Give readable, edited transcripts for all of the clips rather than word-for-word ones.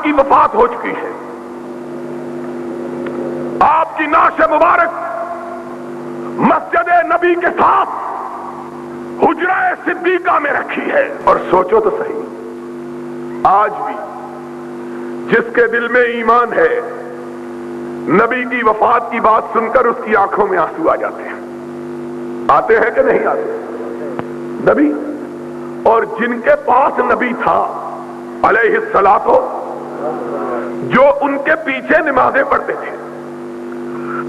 آپ کی وفات ہو چکی ہے. آپ کی نعش مبارک مسجد نبی کے ساتھ حجرہ صدیقہ میں رکھی ہے. اور سوچو تو صحیح، آج بھی جس کے دل میں ایمان ہے، نبی کی وفات کی بات سن کر اس کی آنکھوں میں آنسو آ جاتے ہیں. آتے ہیں کہ نہیں آتے؟ نبی اور جن کے پاس نبی تھا علیہ الصلوۃ، جو ان کے پیچھے نمازیں پڑھتے تھے،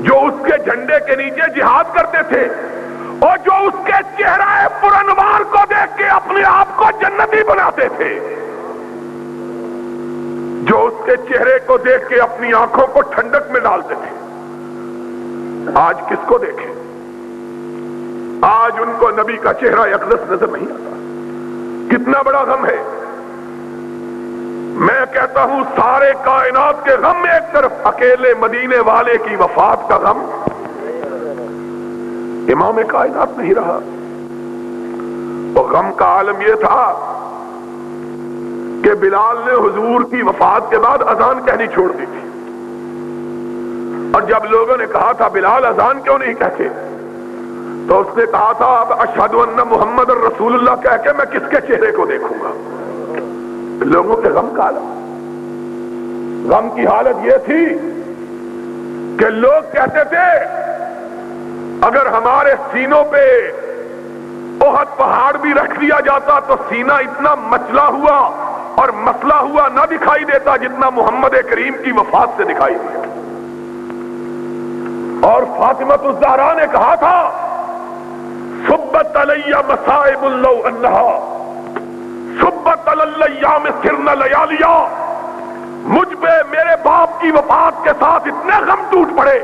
جو اس کے جھنڈے کے نیچے جہاد کرتے تھے، اور جو اس کے چہرہ پرانوار کو دیکھ کے اپنے آپ کو جنتی بناتے تھے، جو اس کے چہرے کو دیکھ کے اپنی آنکھوں کو ٹھنڈک میں ڈالتے تھے، آج کس کو دیکھیں؟ آج ان کو نبی کا چہرہ اقدس نظر نہیں آتا. کتنا بڑا غم ہے. میں کہتا ہوں سارے کائنات کے غم ایک طرف، اکیلے مدینے والے کی وفات کا غم. امام کائنات نہیں رہا. اور غم کا عالم یہ تھا کہ بلال نے حضور کی وفات کے بعد اذان کہنی چھوڑ دی تھی. اور جب لوگوں نے کہا تھا بلال اذان کیوں نہیں کہتے، تو اس نے کہا تھا اب اشہد ان محمد رسول اللہ کہہ کے میں کس کے چہرے کو دیکھوں گا. لوگوں کے غم کا عالم. غم کی حالت یہ تھی کہ لوگ کہتے تھے اگر ہمارے سینوں پہ احد پہاڑ بھی رکھ دیا جاتا تو سینہ اتنا مچلا ہوا اور مسلا ہوا نہ دکھائی دیتا جتنا محمد کریم کی وفات سے دکھائی دیا. اور فاطمۃ الزہرا نے کہا تھا صبت علی مصائب لو انہا صبت علی الیام سرن لیالیا. مجھ پہ میرے باپ کی وفات کے ساتھ اتنے غم ٹوٹ پڑے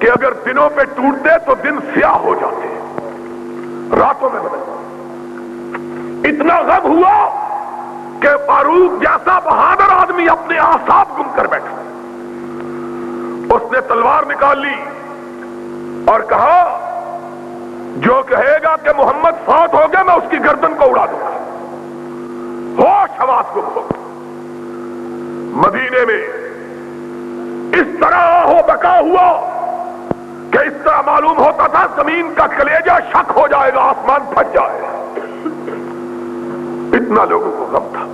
کہ اگر دنوں پہ ٹوٹتے تو دن سیاہ ہو جاتے، راتوں میں بدل جاتے. اتنا غم ہوا کہ فاروق جیسا بہادر آدمی اپنے اعصاب گم کر بیٹھا. اس نے تلوار نکال لی اور کہا جو کہے گا کہ محمد فوت ہو گیا میں اس کی گردن کو اڑا دوں گا. ہوش حواس گم ہو. مدینے میں اس طرح ہو بکا ہوا کہ اس طرح معلوم ہوتا تھا زمین کا کلیجہ شک ہو جائے گا، آسمان پھٹ جائے. اتنا لوگوں کو غم تھا.